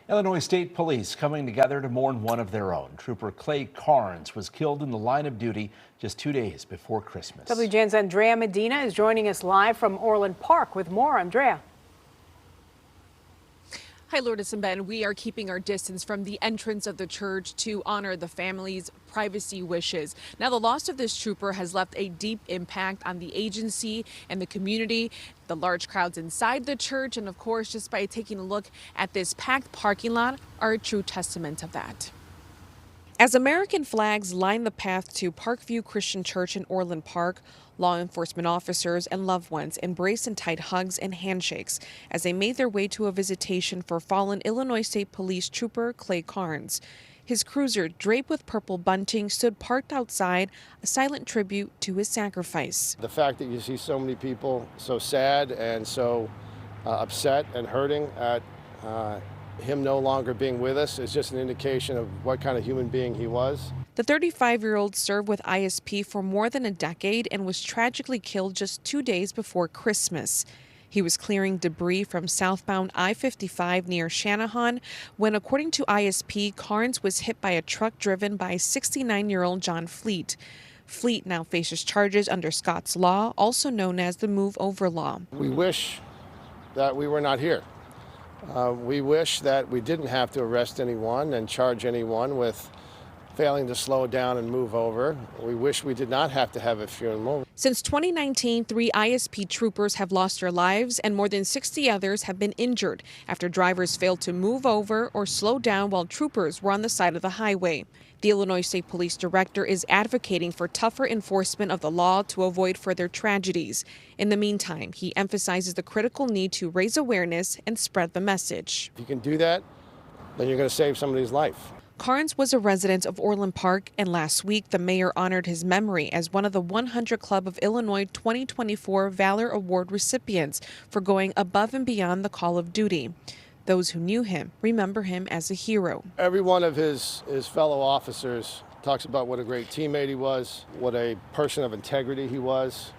Illinois State Police coming together to mourn one of their own. Trooper Clay Carnes was killed in the line of duty just 2 days before Christmas. WGN's Andrea Medina is joining us live from Orland Park with more. Andrea. Hi, Lourdes and Ben. We are keeping our distance from the entrance of the church to honor the family's privacy wishes. Now, the loss of this trooper has left a deep impact on the agency and the community, the large crowds inside the church, and of course, just by taking a look at this packed parking lot are a true testament of that. As American flags line the path to Parkview Christian Church in Orland Park, law enforcement officers and loved ones embraced in tight hugs and handshakes as they made their way to a visitation for fallen Illinois State Police Trooper Clay Carnes. His cruiser, draped with purple bunting, stood parked outside, a silent tribute to his sacrifice. The fact that you see so many people so sad and so upset and hurting at him no longer being with us is just an indication of what kind of human being he was. The 35-year-old served with ISP for more than a decade and was tragically killed just 2 days before Christmas. He was clearing debris from southbound I-55 near Channahon when, according to ISP, Carnes was hit by a truck driven by 69-year-old John Fleet. Fleet now faces charges under Scott's Law, also known as the Move Over Law. We wish that we were not here. We wish that we didn't have to arrest anyone and charge anyone with failing to slow down and move over. We wish we did not have to have a funeral. Since 2019, 3 ISP troopers have lost their lives and more than 60 others have been injured after drivers failed to move over or slow down while troopers were on the side of the highway. The Illinois State Police Director is advocating for tougher enforcement of the law to avoid further tragedies. In the meantime, he emphasizes the critical need to raise awareness and spread the message. If you can do that, then you're going to save somebody's life. Carnes was a resident of Orland Park, and last week the mayor honored his memory as one of the 100 Club of Illinois 2024 Valor Award recipients for going above and beyond the call of duty. Those who knew him remember him as a hero. Every one of his fellow officers talks about what a great teammate he was, what a person of integrity he was.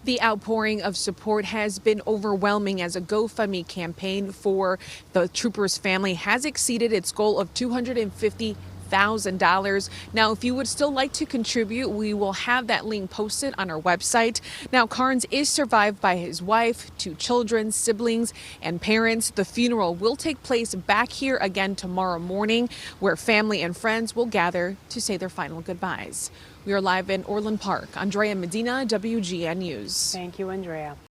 The outpouring of support has been overwhelming as a GoFundMe campaign for the trooper's family has exceeded its goal of $250,000. Now, if you would still like to contribute, we will have that link posted on our website. Now, Carnes is survived by his wife, 2 children, siblings, and parents. The funeral will take place back here again tomorrow morning, where family and friends will gather to say their final goodbyes. We are live in Orland Park. Andrea Medina, WGN News. Thank you, Andrea.